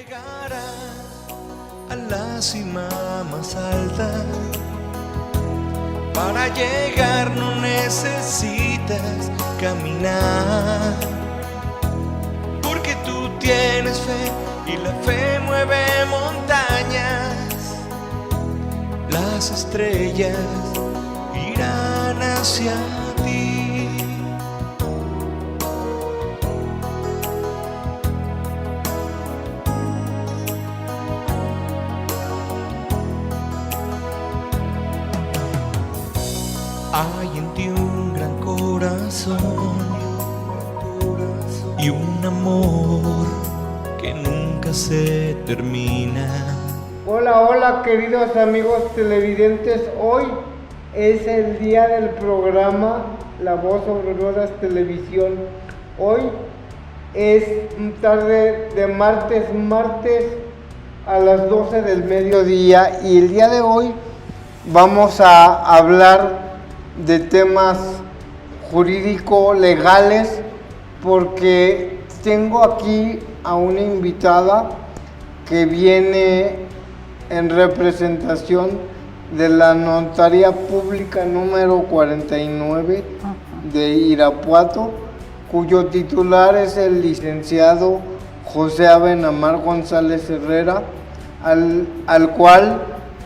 Llegarás a la cima más alta. Para llegar no necesitas caminar, porque tú tienes fe y la fe mueve montañas. Las estrellas irán hacia ti. Hay en ti un gran corazón y un amor que nunca se termina. Hola, hola queridos amigos televidentes, hoy es el día del programa La Voz sobre Ruedas Televisión. Hoy es tarde de martes a las 12 del mediodía y el día de hoy vamos a hablar de temas jurídico-legales porque tengo aquí a una invitada que viene en representación de la Notaría Pública número 49 de Irapuato, cuyo titular es el licenciado José Abenamar González Herrera, al cual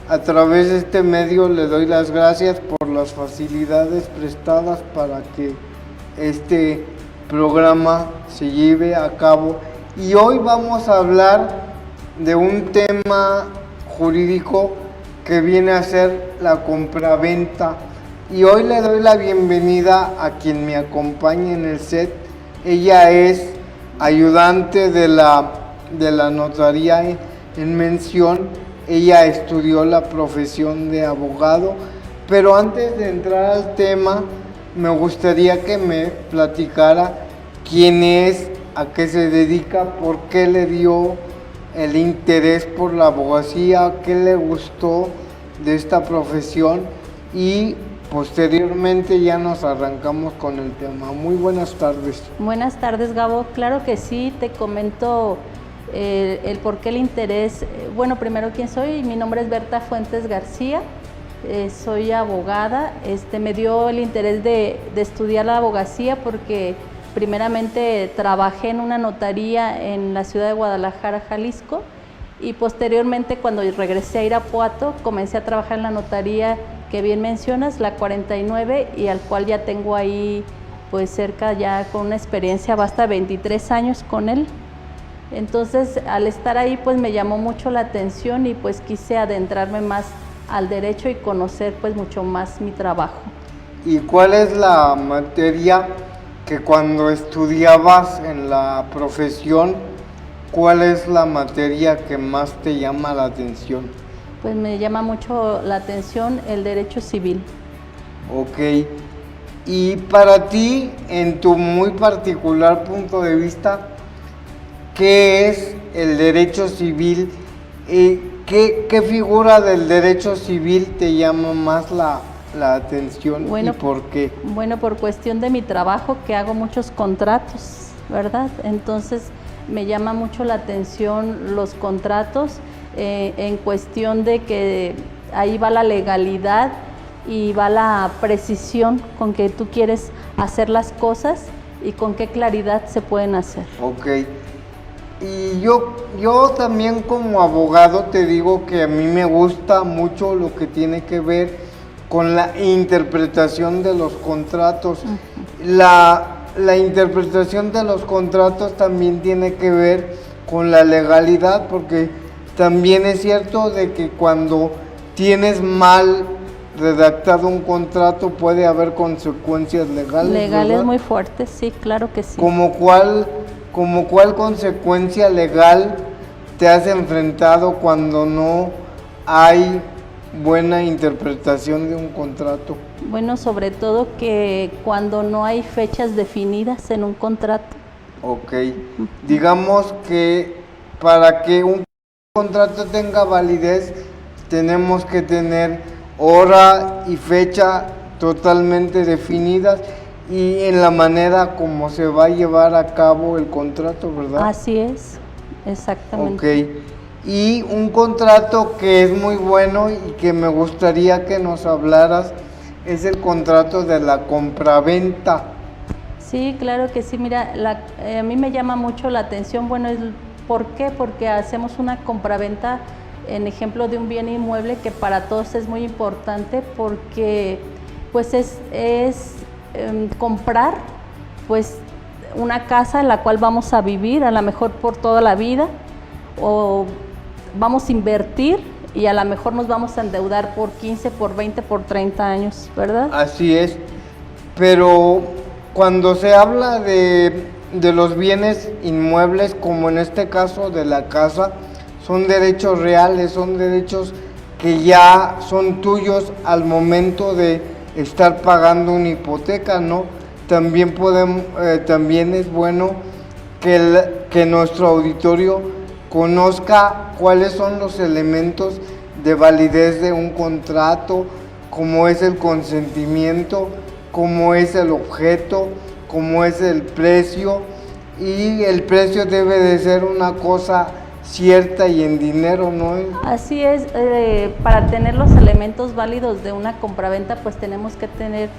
a través de este medio le doy las gracias por las facilidades prestadas para que este programa se lleve a cabo. Y hoy vamos a hablar de un tema jurídico que viene a ser la compraventa. Y hoy le doy la bienvenida a quien me acompaña en el set. Ella es ayudante de la notaría en mención. Ella estudió la profesión de abogado, pero antes de entrar al tema, me gustaría que me platicara quién es, a qué se dedica, por qué le dio el interés por la abogacía, qué le gustó de esta profesión y posteriormente ya nos arrancamos con el tema. Muy buenas tardes. Buenas tardes, Gabo. Claro que sí, te comento el por qué el interés. Bueno, primero, ¿quién soy? Mi nombre es Berta Fuentes García, soy abogada. Me dio el interés de estudiar la abogacía porque primeramente trabajé en una notaría en la ciudad de Guadalajara, Jalisco, y posteriormente cuando regresé a Irapuato comencé a trabajar en la notaría que bien mencionas, la 49, y al cual ya tengo ahí pues cerca, ya con una experiencia basta 23 años con él. Entonces, al estar ahí, pues me llamó mucho la atención y pues quise adentrarme más al derecho y conocer pues mucho más mi trabajo. ¿Y cuál es la materia que cuando estudiabas en la profesión, cuál es la materia que más te llama la atención? Pues me llama mucho la atención el derecho civil. Ok. Y para ti, en tu muy particular punto de vista, ¿qué es el derecho civil? ¿Qué figura del derecho civil te llama más la atención, bueno, y por qué? Bueno, por cuestión de mi trabajo, que hago muchos contratos, ¿verdad? Entonces me llama mucho la atención los contratos en cuestión de que ahí va la legalidad y va la precisión con que tú quieres hacer las cosas y con qué claridad se pueden hacer. Ok. Y yo también como abogado te digo que a mí me gusta mucho lo que tiene que ver con la interpretación de los contratos. La interpretación de los contratos también tiene que ver con la legalidad, porque también es cierto de que cuando tienes mal redactado un contrato puede haber consecuencias legales. Legales, ¿verdad? muy fuertes, sí, claro que sí. ¿Como cuál consecuencia legal te has enfrentado cuando no hay buena interpretación de un contrato? Bueno, sobre todo que cuando no hay fechas definidas en un contrato. Ok. Digamos que para que un contrato tenga validez tenemos que tener hora y fecha totalmente definidas y en la manera como se va a llevar a cabo el contrato, ¿verdad? Así es. exactamente. Ok. Y un contrato que es muy bueno y que me gustaría que nos hablaras es el contrato de la compraventa. Sí, claro que sí. Mira, a mí me llama mucho la atención, bueno, ¿por qué? Porque hacemos una compraventa en ejemplo de un bien inmueble que para todos es muy importante porque pues es comprar pues una casa en la cual vamos a vivir a lo mejor por toda la vida o vamos a invertir y a lo mejor nos vamos a endeudar por 15, por 20, por 30 años, ¿verdad? Así es, pero cuando se habla de los bienes inmuebles, como en este caso de la casa, son derechos reales, son derechos que ya son tuyos al momento de estar pagando una hipoteca, ¿no? También también es bueno que nuestro auditorio conozca cuáles son los elementos de validez de un contrato, cómo es el consentimiento, cómo es el objeto, cómo es el precio, y el precio debe de ser una cosa cierta y en dinero, ¿no? Así es, para tener los elementos válidos de una compraventa, pues tenemos que tener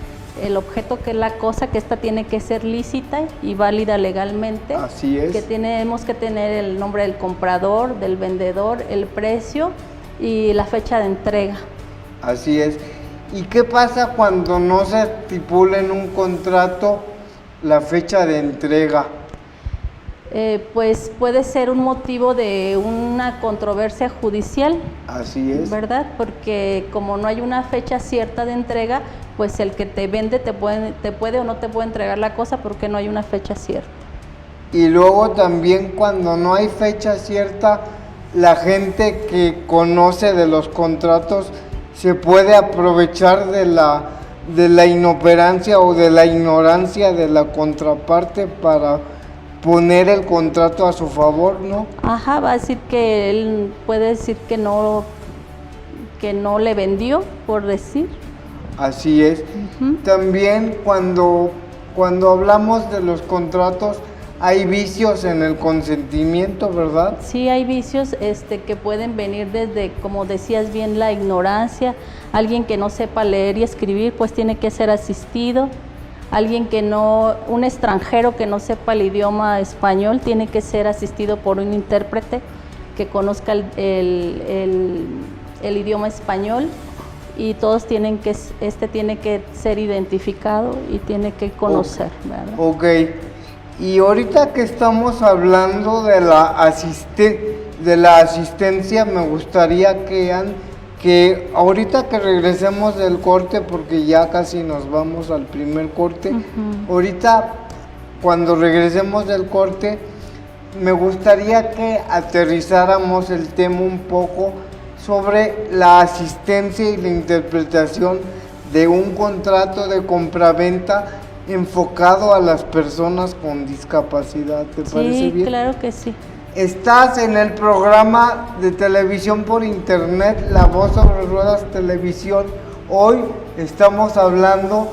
el objeto, que es la cosa, que esta tiene que ser lícita y válida legalmente. Así es. Que tenemos que tener el nombre del comprador, del vendedor, el precio y la fecha de entrega. Así es. ¿Y qué pasa cuando no se estipula en un contrato la fecha de entrega? Pues puede ser un motivo de una controversia judicial. Así es. ¿Verdad? Porque como no hay una fecha cierta de entrega, pues el que te vende te puede o no te puede entregar la cosa porque no hay una fecha cierta. Y luego también cuando no hay fecha cierta, la gente que conoce de los contratos se puede aprovechar de la inoperancia o de la ignorancia de la contraparte para poner el contrato a su favor, ¿no? Ajá, va a decir que él puede decir que no le vendió, por decir. Así es. También cuando hablamos de los contratos, hay vicios en el consentimiento, ¿verdad? Sí, hay vicios que pueden venir desde, como decías bien, la ignorancia. Alguien que no sepa leer y escribir, pues tiene que ser asistido. Un extranjero que no sepa el idioma español, tiene que ser asistido por un intérprete que conozca el idioma español. Y todos tiene que ser identificado y tiene que conocer, ¿verdad? Ok. Y ahorita que estamos hablando de la asistencia, me gustaría que ahorita que regresemos del corte, porque ya casi nos vamos al primer corte, ahorita cuando regresemos del corte, me gustaría que aterrizáramos el tema un poco sobre la asistencia y la interpretación de un contrato de compraventa enfocado a las personas con discapacidad. ¿Te parece bien? Sí, claro que sí. Estás en el programa de televisión por internet La Voz sobre Ruedas Televisión. Hoy estamos hablando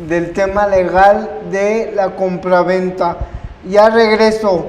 del tema legal de la compraventa. Ya regreso.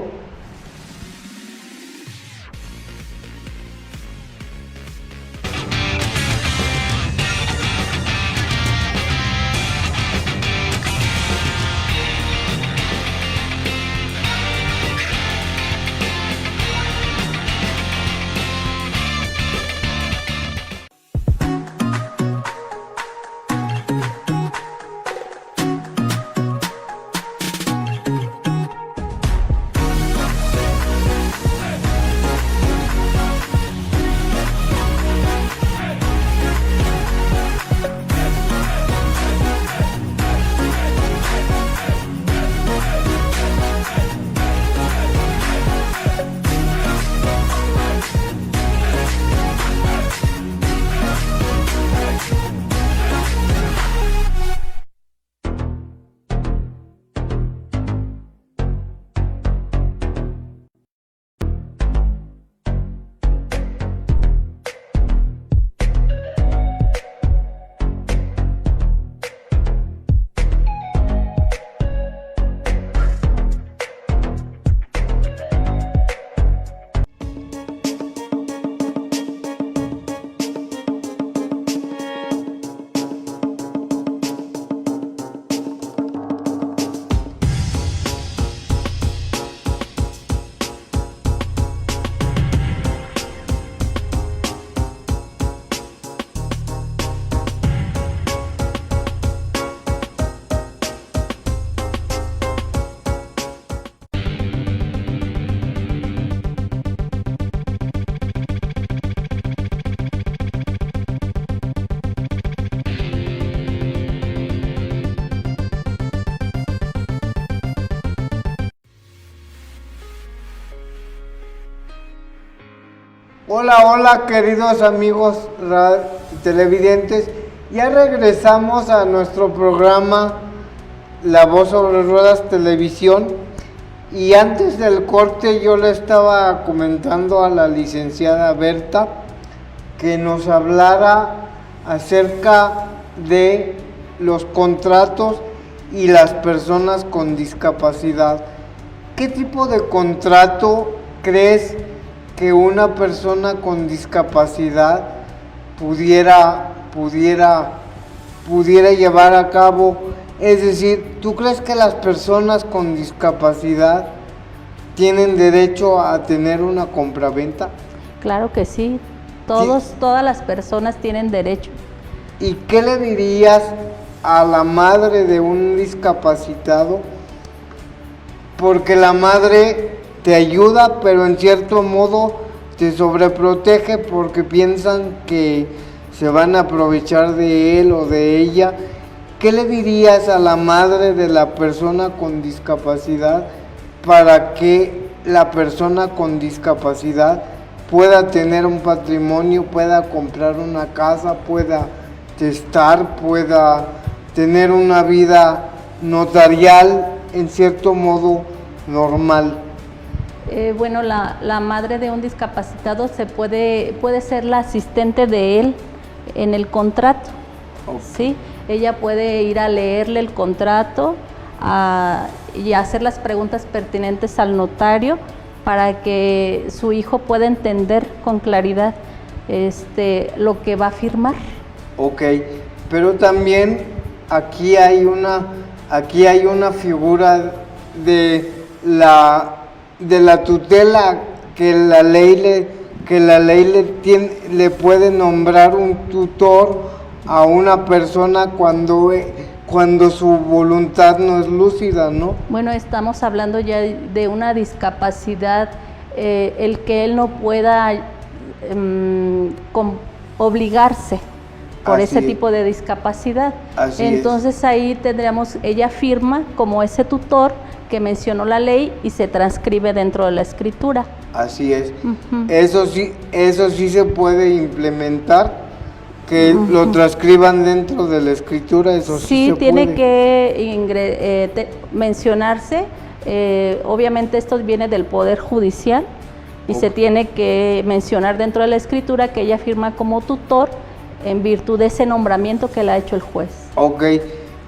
Hola, hola queridos amigos televidentes, ya regresamos a nuestro programa La Voz sobre Ruedas Televisión y antes del corte yo le estaba comentando a la licenciada Berta que nos hablara acerca de los contratos y las personas con discapacidad. ¿Qué tipo de contrato crees que una persona con discapacidad pudiera llevar a cabo? Es decir, ¿tú crees que las personas con discapacidad tienen derecho a tener una compraventa? Claro que sí, todas las personas tienen derecho. ¿Y qué le dirías a la madre de un discapacitado? Porque la madre te ayuda, pero en cierto modo te sobreprotege porque piensan que se van a aprovechar de él o de ella. ¿Qué le dirías a la madre de la persona con discapacidad para que la persona con discapacidad pueda tener un patrimonio, pueda comprar una casa, pueda testar, pueda tener una vida notarial en cierto modo normal? Bueno, la madre de un discapacitado puede ser la asistente de él en el contrato. Okay. ¿Sí? Ella puede ir a leerle el contrato y hacer las preguntas pertinentes al notario para que su hijo pueda entender con claridad lo que va a firmar. Ok, pero también aquí hay una figura de la tutela que la ley le puede nombrar un tutor a una persona cuando su voluntad no es lúcida, ¿no? Bueno, estamos hablando ya de una discapacidad, el que él no pueda obligarse por ese tipo de discapacidad. Entonces ahí tendríamos, ella firma como ese tutor que mencionó la ley y se transcribe dentro de la escritura. Así es. Eso sí se puede implementar, que lo transcriban dentro de la escritura, eso sí se tiene puede. Que mencionarse, obviamente esto viene del Poder Judicial y se tiene que mencionar dentro de la escritura que ella firma como tutor en virtud de ese nombramiento que le ha hecho el juez. Ok,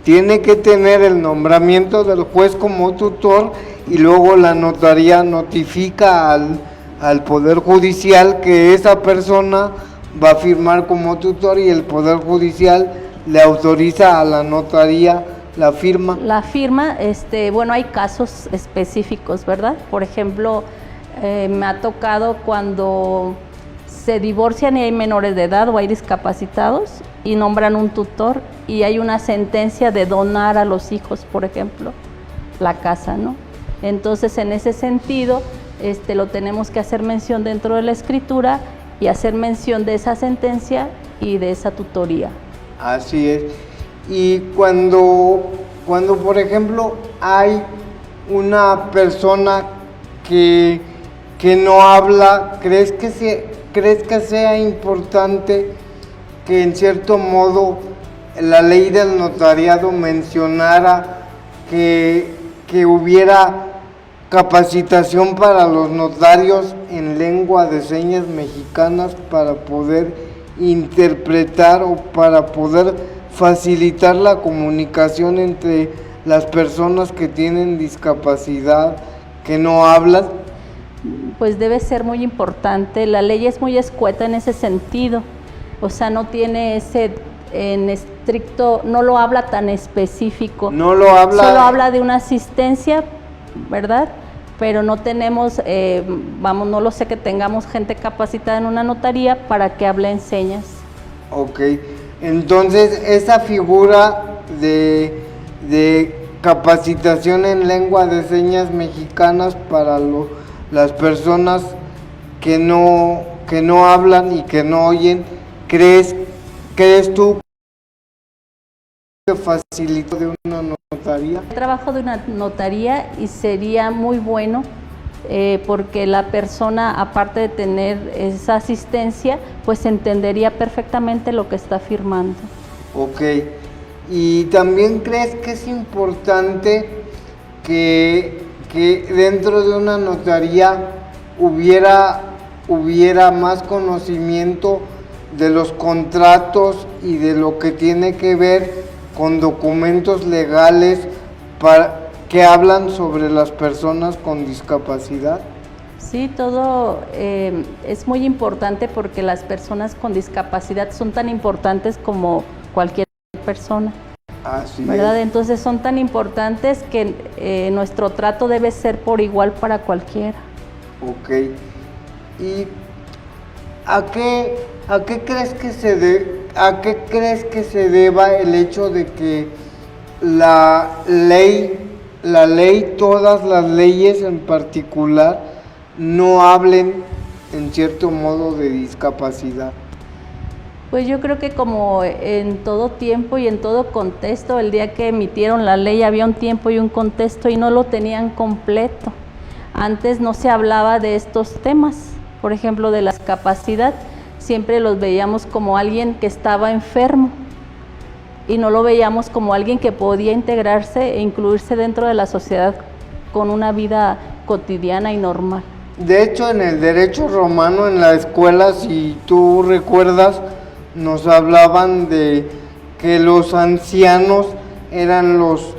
tiene que tener el nombramiento del juez como tutor y luego la notaría notifica al Poder Judicial que esa persona va a firmar como tutor y el Poder Judicial le autoriza a la notaría la firma. La firma, bueno, hay casos específicos, ¿verdad? Por ejemplo, me ha tocado cuando se divorcian y hay menores de edad o hay discapacitados y nombran un tutor y hay una sentencia de donar a los hijos, por ejemplo, la casa, ¿no? Entonces, en ese sentido, lo tenemos que hacer mención dentro de la escritura y hacer mención de esa sentencia y de esa tutoría. Así es. Y cuando por ejemplo hay una persona que no habla, ¿crees que sea importante que en cierto modo la ley del notariado mencionara que hubiera capacitación para los notarios en lengua de señas mexicanas para poder interpretar o para poder facilitar la comunicación entre las personas que tienen discapacidad, que no hablan? Pues debe ser muy importante. La ley es muy escueta en ese sentido, o sea, no tiene ese en estricto, no lo habla tan específico. No lo habla. Solo habla de una asistencia, ¿verdad? Pero no tenemos, no lo sé que tengamos gente capacitada en una notaría para que hable en señas. Ok, entonces esa figura de capacitación en lengua de señas mexicanas para las personas que no hablan y que no oyen, ¿crees tú que facilitó de una notaría? Trabajo de una notaría y sería muy bueno porque la persona, aparte de tener esa asistencia, pues entendería perfectamente lo que está firmando. Ok. ¿Y también crees que es importante que dentro de una notaría hubiera más conocimiento de los contratos y de lo que tiene que ver con documentos legales que hablan sobre las personas con discapacidad? Sí, todo es muy importante porque las personas con discapacidad son tan importantes como cualquier persona, Así ¿verdad? es. Entonces son tan importantes que nuestro trato debe ser por igual para cualquiera. Ok. ¿Y a qué crees que se deba el hecho de que la ley, todas las leyes en particular, no hablen en cierto modo de discapacidad? Pues yo creo que como en todo tiempo y en todo contexto, el día que emitieron la ley había un tiempo y un contexto y no lo tenían completo. Antes no se hablaba de estos temas, por ejemplo, de la discapacidad, siempre los veíamos como alguien que estaba enfermo y no lo veíamos como alguien que podía integrarse e incluirse dentro de la sociedad con una vida cotidiana y normal. De hecho, en el derecho romano, en la escuela, si tú recuerdas, nos hablaban de que los ancianos eran los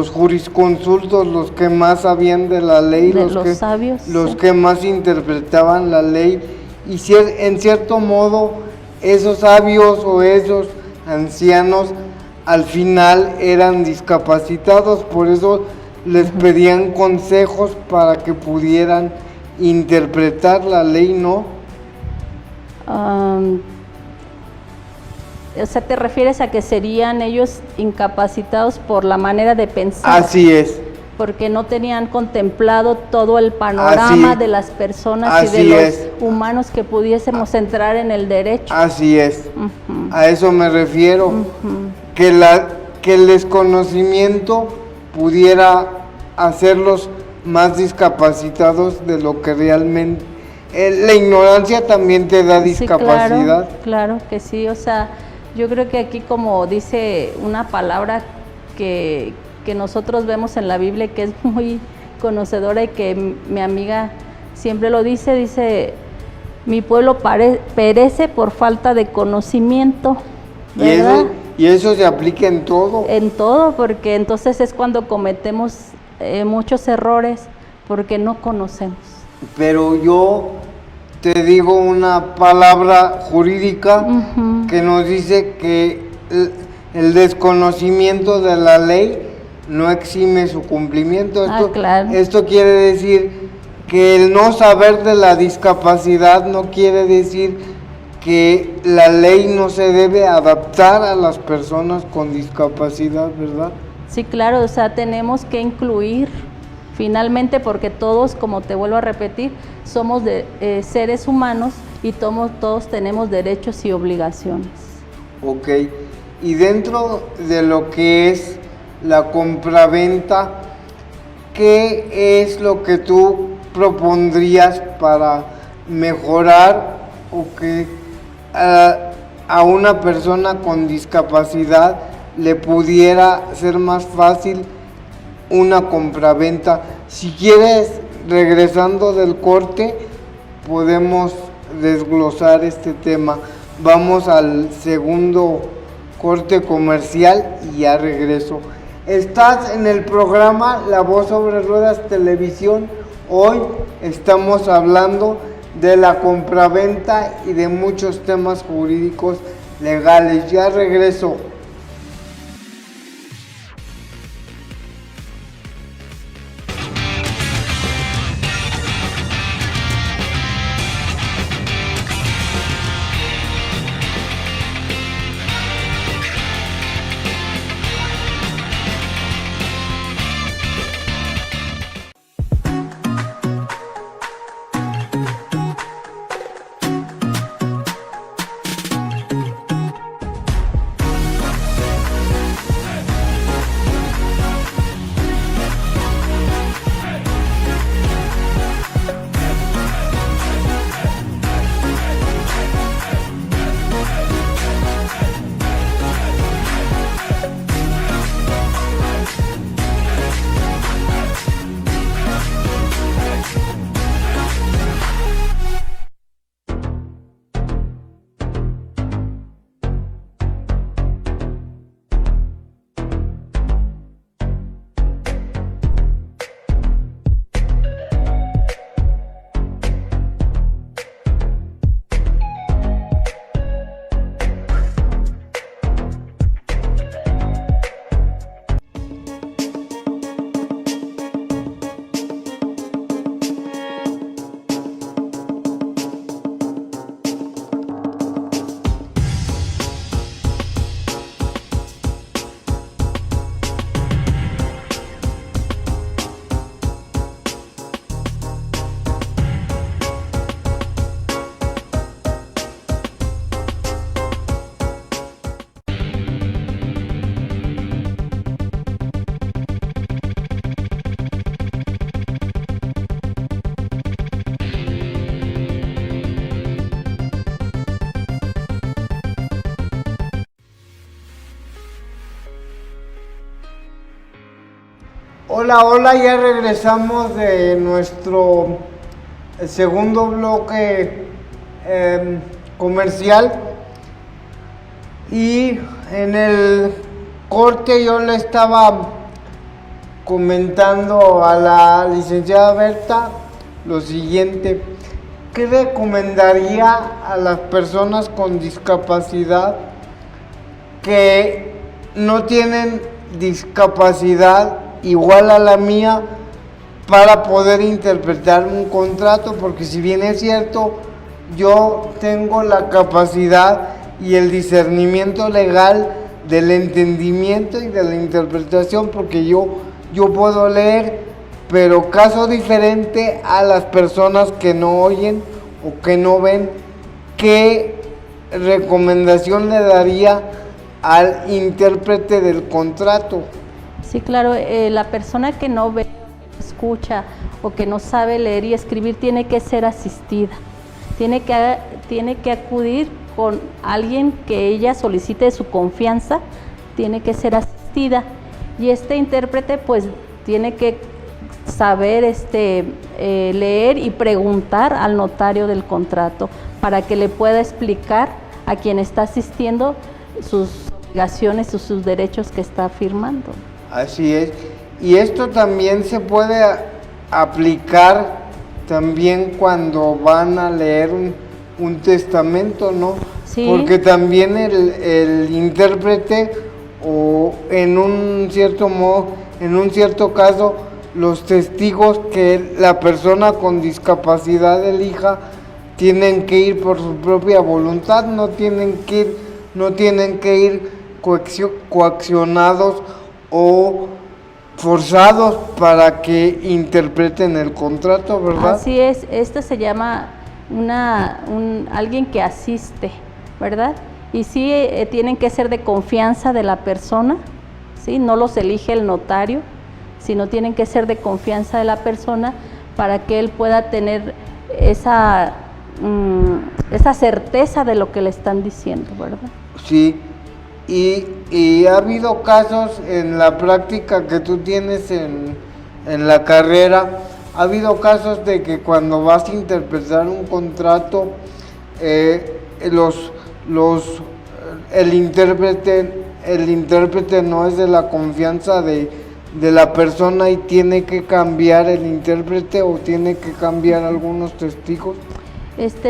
jurisconsultos, los que más sabían de la ley, los sabios, los sí, que más interpretaban la ley. Y en cierto modo, esos sabios o esos ancianos al final eran discapacitados, por eso les pedían consejos para que pudieran interpretar la ley, ¿no? O sea, ¿te refieres a que serían ellos incapacitados por la manera de pensar? Así es. Porque no tenían contemplado todo el panorama de las personas y de los humanos que pudiésemos entrar en el derecho. Así es. Uh-huh. A eso me refiero. Uh-huh. Que el desconocimiento pudiera hacerlos más discapacitados de lo que realmente... la ignorancia también te da discapacidad. Sí, claro que sí. O sea, yo creo que aquí, como dice una palabra que nosotros vemos en la Biblia, que es muy conocedora y que mi amiga siempre lo dice, mi pueblo perece por falta de conocimiento, ¿verdad? Y eso se aplica en todo. En todo, porque entonces es cuando cometemos muchos errores, porque no conocemos. Pero yo te digo una palabra jurídica Uh-huh. que nos dice que el desconocimiento de la ley no exime su cumplimiento. Claro. Esto quiere decir que el no saber de la discapacidad no quiere decir que la ley no se debe adaptar a las personas con discapacidad, ¿verdad? Sí, claro, o sea, tenemos que incluir finalmente, porque todos, como te vuelvo a repetir, somos seres humanos y todos tenemos derechos y obligaciones. Ok, y dentro de lo que es la compraventa, ¿qué es lo que tú propondrías para mejorar o que a una persona con discapacidad le pudiera ser más fácil una compraventa? Si quieres, regresando del corte, podemos desglosar este tema. Vamos al segundo corte comercial y ya regreso. Estás en el programa La Voz sobre Ruedas Televisión. Hoy estamos hablando de la compraventa y de muchos temas jurídicos legales. Ya regreso. Hola, hola, ya regresamos de nuestro segundo bloque comercial y en el corte yo le estaba comentando a la licenciada Berta lo siguiente: ¿qué recomendaría a las personas con discapacidad que no tienen discapacidad igual a la mía para poder interpretar un contrato? Porque si bien es cierto, yo tengo la capacidad y el discernimiento legal del entendimiento y de la interpretación, porque yo puedo leer, pero caso diferente a las personas que no oyen o que no ven. ¿Qué recomendación le daría al intérprete del contrato? Sí, claro, la persona que no ve, escucha o que no sabe leer y escribir tiene que ser asistida. Tiene que acudir con alguien que ella solicite de su confianza, tiene que ser asistida. Y este intérprete pues tiene que saber leer y preguntar al notario del contrato para que le pueda explicar a quien está asistiendo sus obligaciones o sus derechos que está firmando. Así es. Y esto también se puede aplicar también cuando van a leer un testamento, ¿no? Sí. Porque también el intérprete, o en un cierto modo, en un cierto caso, los testigos que la persona con discapacidad elija tienen que ir por su propia voluntad, no tienen que ir coaccionados o forzados para que interpreten el contrato, ¿verdad? Así es, esto se llama alguien que asiste, ¿verdad? Y sí tienen que ser de confianza de la persona, ¿sí? No los elige el notario, sino tienen que ser de confianza de la persona para que él pueda tener esa certeza de lo que le están diciendo, ¿verdad? Sí, y ha habido casos en la práctica que tú tienes en la carrera, ha habido casos de que cuando vas a interpretar un contrato, el intérprete no es de la confianza de la persona y tiene que cambiar el intérprete o tiene que cambiar algunos testigos.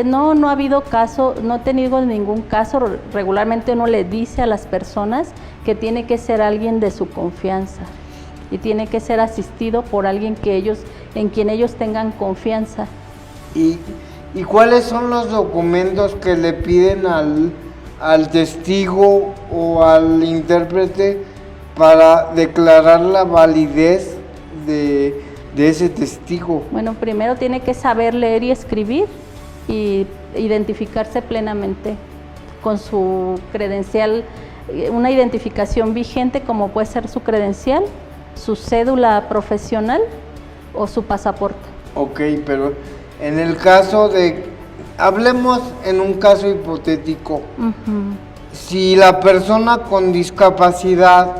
No ha habido caso, no he tenido ningún caso. Regularmente uno le dice a las personas que tiene que ser alguien de su confianza y tiene que ser asistido por alguien en quien ellos tengan confianza. ¿Y cuáles son los documentos que le piden al testigo o al intérprete para declarar la validez de ese testigo? Bueno, primero tiene que saber leer y escribir y identificarse plenamente con su credencial, una identificación vigente como puede ser su credencial, su cédula profesional o su pasaporte. Ok, pero en el caso hablemos en un caso hipotético. Uh-huh. Si la persona con discapacidad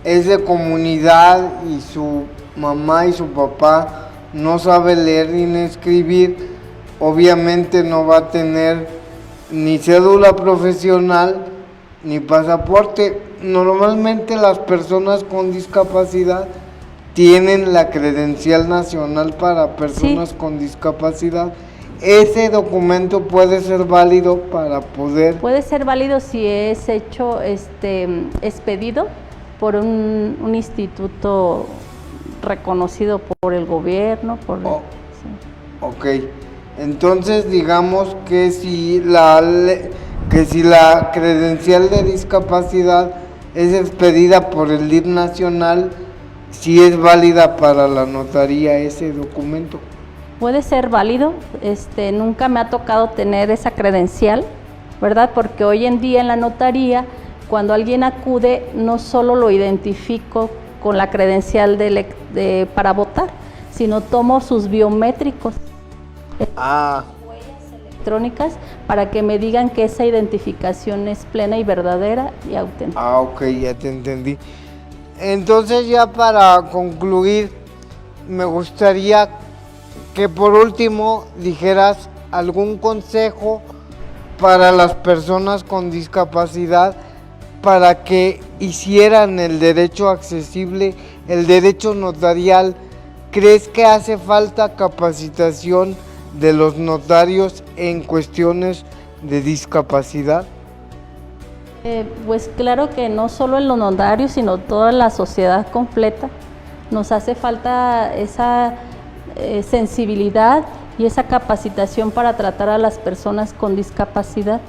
es de comunidad y su mamá y su papá no sabe leer ni escribir, obviamente no va a tener ni cédula profesional ni pasaporte. Normalmente las personas con discapacidad tienen la credencial nacional para personas con discapacidad. Ese documento puede ser válido para poder... Puede ser válido si es hecho, expedido por un instituto reconocido por el gobierno. Sí. Ok, entonces digamos que si la credencial de discapacidad es expedida por el DIF nacional, sí es válida para la notaría ese documento. Puede ser válido, nunca me ha tocado tener esa credencial, ¿verdad? Porque hoy en día en la notaría, cuando alguien acude, no solo lo identifico con la credencial para votar, sino tomo sus biométricos, huellas electrónicas, para que me digan que esa identificación es plena y verdadera y auténtica. Ok, ya te entendí. Entonces ya para concluir, me gustaría que por último dijeras algún consejo para las personas con discapacidad para que hicieran el derecho accesible, el derecho notarial. ¿Crees que hace falta capacitación de los notarios en cuestiones de discapacidad? Pues claro que no solo en los notarios, sino toda la sociedad completa. Nos hace falta esa sensibilidad y esa capacitación para tratar a las personas con discapacidad.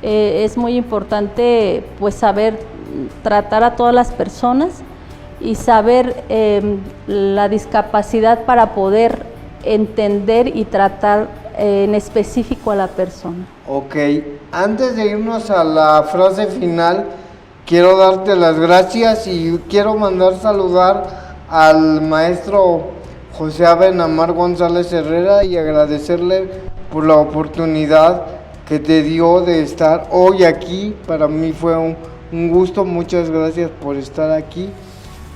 Es muy importante pues saber tratar a todas las personas y saber la discapacidad para poder entender y tratar en específico a la persona. Ok, antes de irnos a la frase final, quiero darte las gracias y quiero mandar saludar al maestro José Abenamar González Herrera y agradecerle por la oportunidad que te dio de estar hoy aquí. Para mí fue un gusto, muchas gracias por estar aquí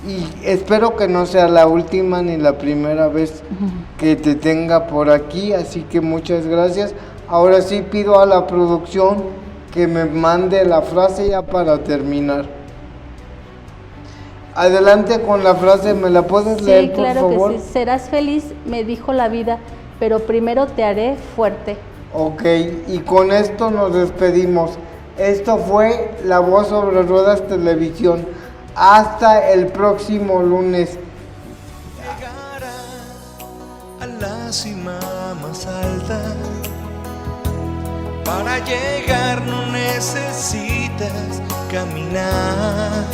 y espero que no sea la última ni la primera vez que te tenga por aquí, así que muchas gracias. Ahora sí pido a la producción que me mande la frase ya para terminar. Adelante con la frase, ¿me la puedes leer, por favor? Sí, claro que sí. Serás feliz, me dijo la vida, pero primero te haré fuerte. Ok, y con esto nos despedimos. Esto fue La Voz sobre Ruedas Televisión. Hasta el próximo lunes. Llegarás a la cima más alta. Para llegar no necesitas caminar,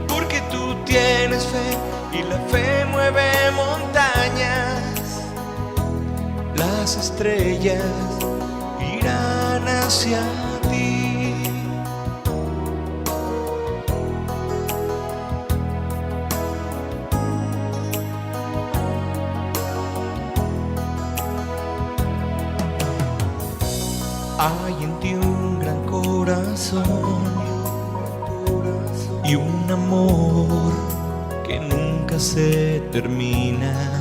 porque tú tienes fe y la fe mueve montañas. Las estrellas irán hacia ti. Hay en ti un gran corazón y un amor que nunca se termina.